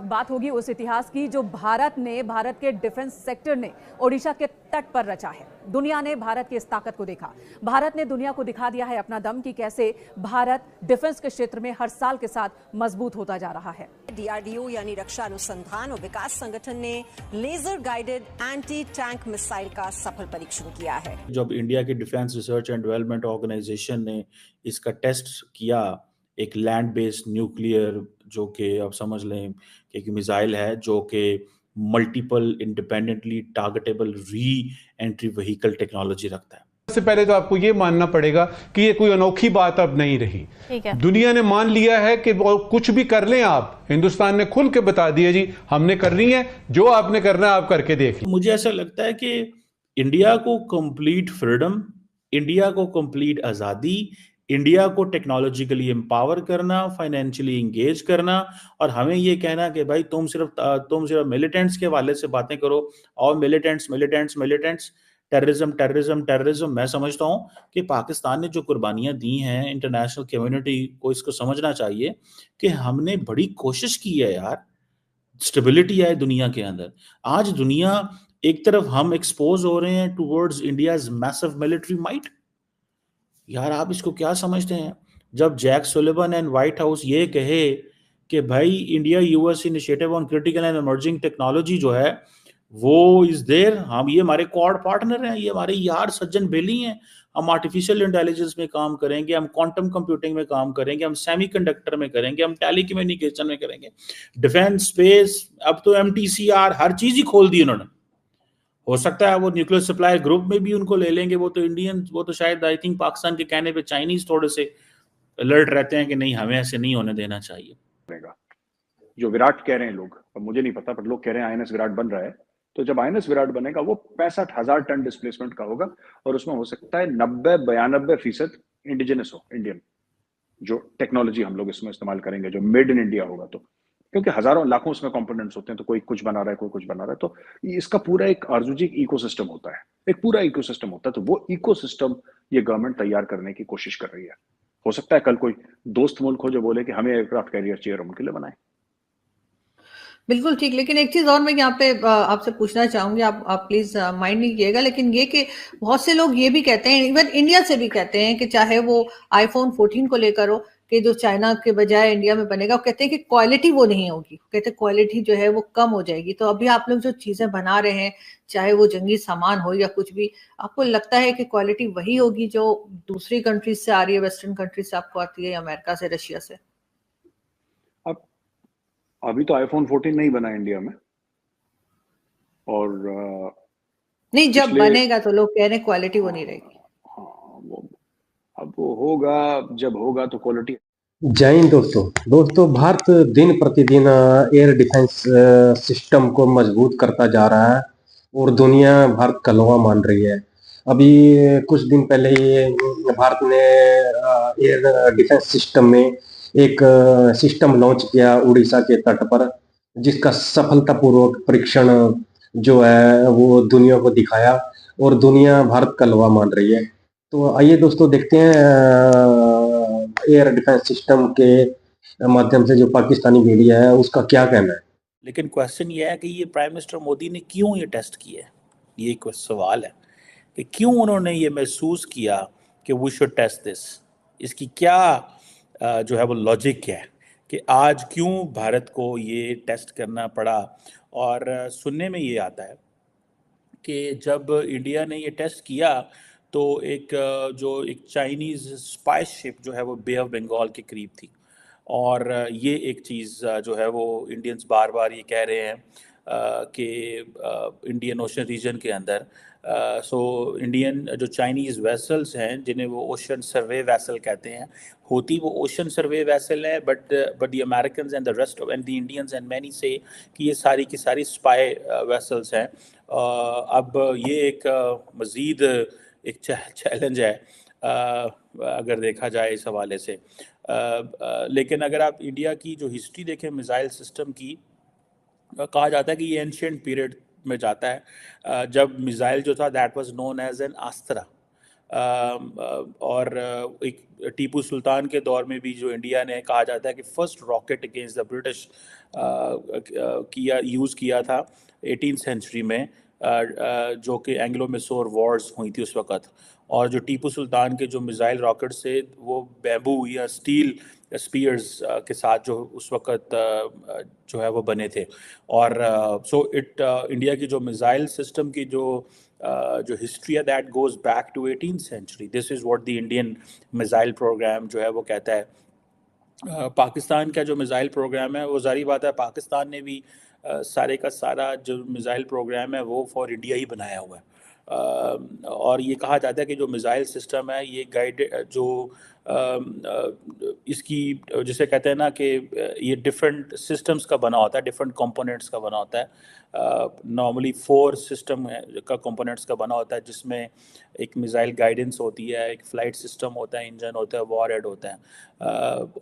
बात होगी उस इतिहास की जो भारत के डिफेंस सेक्टर ने ओडिशा के तट पर रचा है। दुनिया ने भारत की इस ताकत को देखा। भारत ने दुनिया को दिखा दिया है अपना दम कि कैसे भारत डिफेंस के क्षेत्र में हर साल के साथ मजबूत होता जा रहा है। डीआरडीओ यानी रक्षा अनुसंधान और विकास संगठन ने laser guided anti tank missile का सफल परीक्षण किया है। जब इंडिया की defence research and development organisation ने इसका टेस्ट किया, एक लैंड बेस्ड न्यूक्लियर जो कि आप समझ लें कि एक मिसाइल है जो कि multiple independently targetable re entry vehicle technology रखता है। सबसे पहले तो आपको ये मानना पड़ेगा कि ये कोई अनोखी बात अब नहीं रही। ठीक है। दुनिया ने मान लिया है कि कुछ भी कर लें आप, हिंदुस्तान ने खुल के बता दिया जी हमने करनी है, जो आपने करना है आप करके देख लीजिए। मुझे ऐसा लगता है कि इंडिया को कंप्लीट फ्रीडम, इंडिया को कंप्लीट आज़ादी, इंडिया को टेक्नोलॉजिकली एम्पावर करना, फाइनेंशियली इंगेज करना, और हमें ये कहना कि भाई तुम सिर्फ मिलिटेंट्स के हवाले से बातें करो और मिलिटेंट्स टेररिज्म। मैं समझता हूँ कि पाकिस्तान ने जो कुर्बानियां दी हैं, इंटरनेशनल कम्युनिटी को इसको समझना चाहिए कि हमने बड़ी कोशिश की है यार, स्टेबिलिटी आए दुनिया के अंदर। आज दुनिया एक तरफ हम एक्सपोज हो रहे हैं towards India's massive military might. यार आप इसको क्या समझते हैं जब Jack Sullivan and White House ये कहे कि भाई India US initiative on critical and emerging technology जो है वो इज देयर, हम ये हमारे क्वाड पार्टनर हैं, ये हमारे यार सज्जन बेली हैं। हम आर्टिफिशियल इंटेलिजेंस में काम करेंगे, हम क्वांटम कंप्यूटिंग में काम करेंगे, हम सेमीकंडक्टर में करेंगे, हम टेलीकम्युनिकेशन में करेंगे, डिफेंस स्पेस, अब तो एमटीसीआर, हर चीज ही खोल दी उन्होंने। हो सकता है वो न्यूक्लियर सप्लाई ग्रुप में भी उनको ले लेंगे, वो तो शायद आई थिंक पाकिस्तान के कहने पे चाइनीज थोड़े से अलर्ट रहते हैं कि नहीं हमें ऐसे नहीं होने देना चाहिए। जो विराट कह रहे हैं लोग, अब मुझे नहीं पता पर लोग कह रहे हैं आईएनएस विराट बन रहा है, तो जब आईएनएस विराट बनेगा वो 65,000 टन डिस्प्लेसमेंट का होगा और उसमें हो सकता है 90-92% इंडिजिनस हो, इंडियन जो टेक्नोलॉजी हम लोग इसमें इस्तेमाल करेंगे, जो मेड इन इंडिया होगा। तो क्योंकि हजारों लाखों उसमें कंपोनेंट्स होते हैं, तो कोई कुछ बना रहा है, कोई कुछ बना रहा है, तो इसका पूरा एक आरजूजी इकोसिस्टम होता है, एक पूरा इकोसिस्टम होता है। तो वो इकोसिस्टम ये गवर्नमेंट तैयार करने की कोशिश कर रही है। हो सकता है कल कोई दोस्त मुल्क हो जो बोले कि हमें एयरक्राफ्ट कैरियर चाहिए, उनके लिए बनाए। बिल्कुल ठीक। लेकिन एक चीज और मैं यहाँ पे आपसे पूछना चाहूंगी, आप प्लीज माइंड नहीं कीजिएगा, लेकिन ये कि बहुत से लोग ये भी कहते हैं, इवन इंडिया से भी कहते हैं कि चाहे वो आईफोन 14 को लेकर हो कि जो चाइना के बजाय इंडिया में बनेगा, वो कहते हैं कि क्वालिटी वो नहीं होगी, कहते हैं क्वालिटी जो है वो कम हो जाएगी। तो अभी आप लोग जो चीजें बना रहे हैं, चाहे वो जंगी सामान हो या कुछ भी, आपको लगता है कि क्वालिटी वही होगी जो दूसरी कंट्रीज से आ रही है, वेस्टर्न कंट्रीज से आपको आती है, अमेरिका से, रशिया से? अभी तो आईफोन 14 नहीं बना इंडिया में, और नहीं, जब बनेगा तो लोग कह रहे हैं क्वालिटी वो नहीं रहेगी। हाँ, वो होगा, जब होगा तो क्वालिटी। जय हिंद दोस्तों, भारत दिन प्रतिदिन एयर डिफेंस सिस्टम को मजबूत करता जा रहा है और दुनिया भारत का लोहा मान रही है। अभी कुछ दिन पहले ही भारत ने एयर डिफेंस सिस्टम में एक सिस्टम लॉन्च किया उड़ीसा के तट पर, जिसका सफलतापूर्वक परीक्षण जो है वो दुनिया को दिखाया और दुनिया भारत का लोहा मान रही है। तो आइए दोस्तों देखते हैं एयर डिफेंस सिस्टम के माध्यम से जो पाकिस्तानी मीडिया है उसका क्या कहना है। लेकिन क्वेश्चन ये है कि ये प्राइम मिनिस्टर मोदी ने क्यों ये टेस्ट किया है, ये एक सवाल है कि क्यों उन्होंने ये महसूस किया कि वी शुड टेस्ट दिस। इसकी क्या जो है वो लॉजिक है कि आज क्यों भारत को ये टेस्ट करना पड़ा। और सुनने में ये आता है कि जब इंडिया ने ये टेस्ट किया तो एक चाइनीज़ स्पाई शिप जो है वो बे ऑफ बंगाल के करीब थी, और ये एक चीज़ जो है वो इंडियंस बार बार ये कह रहे हैं कि इंडियन ओशन रीजन के अंदर इंडियन जो चाइनीज़ वेसल्स हैं जिन्हें वो ओशन सर्वे वेसल कहते हैं, होती वो ओशन सर्वे वेसल है, but the American and the rest and the Indians and many से कि ये सारी की सारी स्पाई वेसल्स हैं। अब ये एक मज़ीद एक चैलेंज है अगर देखा जाए इस हवाले से। लेकिन अगर आप इंडिया की जो हिस्ट्री देखें मिसाइल सिस्टम की, कहा जाता है कि ये एंशिएंट पीरियड में जाता है जब मिसाइल जो था that was known as an Astra. और एक टीपू सुल्तान के दौर में भी जो इंडिया ने, कहा जाता है कि first rocket against the British use किया था 18th सेंचुरी में, जो कि एंग्लो मैसूर वॉर्स हुई थी उस वक़्त। और जो टीपू सुल्तान के जो मिसाइल रॉकेट्स थे वो बैम्बू या स्टील स्पीयर्स के साथ जो उस वक़्त जो है वो बने थे। और इंडिया की जो मिसाइल सिस्टम की जो हिस्ट्री है that goes back to 18th century. This is what the Indian missile programme जो है वो कहता है। पाकिस्तान का जो मिसाइल प्रोग्राम है वो ज़ाहिर बात है पाकिस्तान ने भी सारे का सारा जो मिसाइल प्रोग्राम है वो फॉर इंडिया ही बनाया हुआ है। और ये कहा जाता है कि जो मिसाइल सिस्टम है ये इसकी जिसे कहते हैं ना कि ये डिफरेंट सिस्टम्स का बना होता है, डिफरेंट कंपोनेंट्स का बना होता है। नॉर्मली 4 सिस्टम का कंपोनेंट्स का बना होता है, जिसमें एक मिसाइल गाइडेंस होती है, एक फ्लाइट सिस्टम होता है, इंजन होता है, वॉरहेड होता है,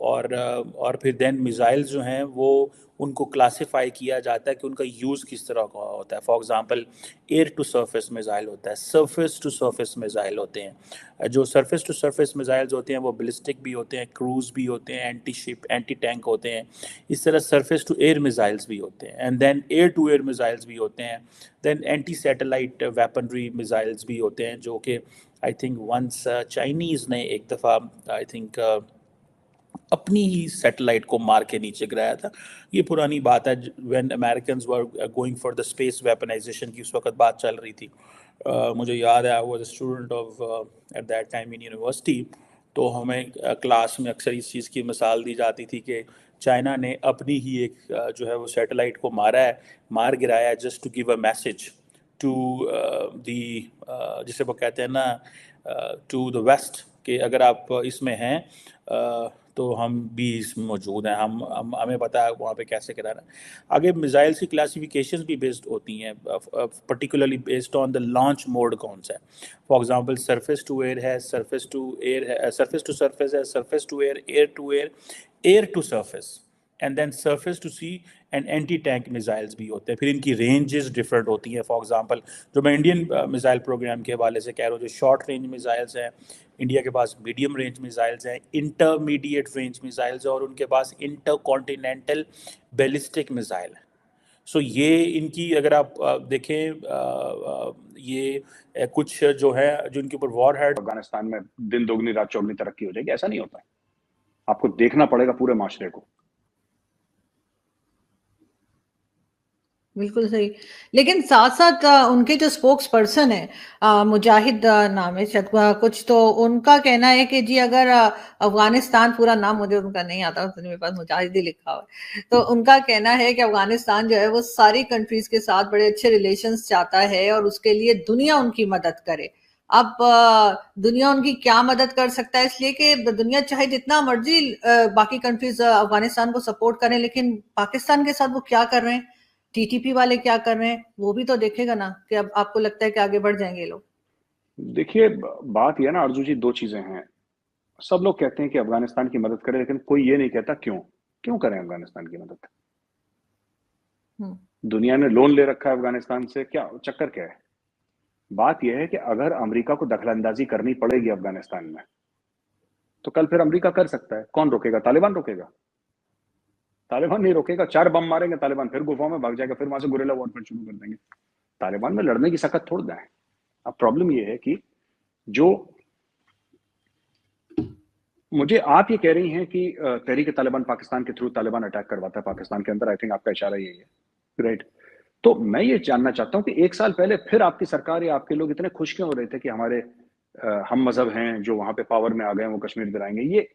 और फिर देन मिसाइल्स जो हैं वो उनको क्लासिफाई किया जाता है कि उनका यूज़ किस तरह का होता है। For example air to surface missile होता है, सरफेस टू सरफेस मिसाइल होते हैं। जो सरफेस टू सरफेस मिसाइल्स होते हैं वो बैलिस्टिक भी होते हैं, क्रूज़ भी होते हैं, एंटी शिप एंटी टैंक होते हैं। इस तरह सरफेस टू एयर मिसाइल्स भी होते हैं, and then air to air missiles भी होते हैं। Then anti satellite weaponry missiles भी होते हैं, जो कि आई थिंक वंस चाइनीज़ ने एक दफ़ा आई थिंक अपनी ही सैटेलाइट को मार के नीचे गिराया था। ये पुरानी बात है, when Americans were going for the space weaponisation की उस वक्त बात चल रही थी। मुझे याद है I was a student of at that time in university. तो हमें क्लास में अक्सर इस चीज़ की मिसाल दी जाती थी कि चाइना ने अपनी ही एक जो है वो सैटेलाइट को मार गिराया just to give a message to the जिसे वो कहते हैं ना टू द वेस्ट, कि अगर आप इसमें हैं तो हम भी इसमें मौजूद हैं, हमें पता है वहाँ पे कैसे कराना है। आगे मिसाइल्स की क्लासिफिकेशंस भी बेस्ड होती हैं, particularly based on the launch mode कौन सा है। For example surface to air है, सरफेस टू एयर है, सरफेस टू सरफेस है, surface to air, air to air, air to surface, and then surface to sea and anti tank missiles भी होते हैं। फिर इनकी रेंजेस डिफरेंट होती हैं। फॉर एग्जांपल जो मैं इंडियन मिसाइल प्रोग्राम के हवाले से कह रहा हूँ, जो शॉर्ट रेंज मिसाइल्स हैं इंडिया के पास, मीडियम रेंज मिसाइल्स हैं, इंटरमीडिएट रेंज मिसाइल्स हैं, और उनके पास इंटर कॉन्टिनेंटल बैलिस्टिक मिसाइल है। सो ये इनकी अगर आप देखें ये कुछ जो है जो इनके ऊपर वॉर हेड। अफगानिस्तान में दिन दोगुनी रात चौगुनी तरक्की हो जाएगी, ऐसा नहीं होता है। आपको देखना पड़ेगा पूरे माशरे को। बिल्कुल सही। लेकिन साथ साथ उनके जो स्पोक्स पर्सन है मुजाहिद नाम है शायद कुछ, तो उनका कहना है कि जी अगर अफगानिस्तान, पूरा नाम मुझे उनका नहीं आता, मेरे पास मुजाहिद ही लिखा हुआ है, तो उनका कहना है कि अफगानिस्तान जो है वो सारी कंट्रीज के साथ बड़े अच्छे रिलेशंस चाहता है और उसके लिए दुनिया उनकी मदद करे। अब दुनिया उनकी क्या मदद कर सकता है, इसलिए कि दुनिया चाहे जितना मर्जी बाकी कंट्रीज अफगानिस्तान को सपोर्ट करें, लेकिन पाकिस्तान के साथ वो क्या कर रहे हैं, टीटीपी वाले क्या कर रहे हैं, वो भी तो देखेगा ना कि अब आपको लगता है कि आगे बढ़ जाएंगे लोग। देखिए बात यह ना अर्जू जी, 2 चीजें हैं। सब लोग कहते हैं कि अफगानिस्तान की मदद करें, लेकिन कोई ये नहीं कहता क्यों करें अफगानिस्तान की मदद। दुनिया ने लोन ले रखा है अफगानिस्तान से, क्या चक्कर क्या है। बात यह है कि अगर अमेरिका को दखलंदाजी करनी पड़ेगी अफगानिस्तान में, तो कल फिर अमेरिका कर सकता है। कौन रोकेगा? तालिबान रोकेगा? तालिबान नहीं रोकेगा। 4 बम मारेंगे तालिबान, फिर गुफाओं में भाग जाएगा, फिर वहां से गुरिल्ला वॉरफेयर शुरू कर देंगे। तालिबान में लड़ने की सकत थोड़ है। अब प्रॉब्लम यह है कि जो मुझे आप ये कह रही हैं कि तहरीक तालिबान पाकिस्तान के थ्रू तालिबान अटैक करवाता है पाकिस्तान के अंदर, आई थिंक आपका इशारा यही है, राइट? तो मैं ये जानना चाहता हूं कि 1 साल पहले फिर आपकी सरकार या आपके लोग इतने खुश क्यों हो रहे थे कि हमारे हम मजहब हैं जो वहां पे पावर में आ गए, वो कश्मीर दिलाएंगे। ये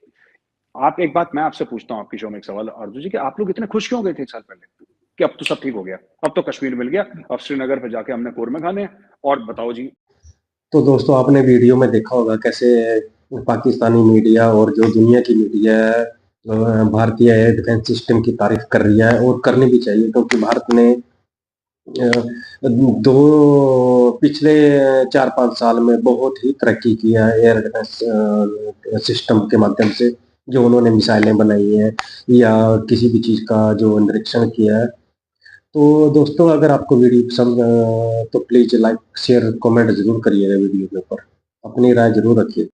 आप, एक बात मैं आपसे पूछता हूं आपकी शो में, एक सवाल अर्जुन जी, कि आप लोग इतने खुश क्यों हो गए थे 1 साल पहले कि अब तो सब ठीक हो गया, अब तो कश्मीर मिल गया, अब श्रीनगर पे जाके हमने कोरमे खाने, और बताओ जी। तो दोस्तों आपने वीडियो में देखा होगा कैसे पाकिस्तानी मीडिया और जो दुनिया की मीडिया है भारतीय एयर डिफेंस सिस्टम की तारीफ कर रही है, और करनी भी चाहिए, क्योंकि भारत ने पिछले 4-5 साल में बहुत ही तरक्की किया है एयर डिफेंस सिस्टम के माध्यम से। जो उन्होंने मिसाइलें बनाई है या किसी भी चीज का जो निरीक्षण किया है। तो दोस्तों अगर आपको वीडियो पसंद तो प्लीज लाइक शेयर कमेंट जरूर करिएगा वीडियो के ऊपर, अपनी राय जरूर रखिए।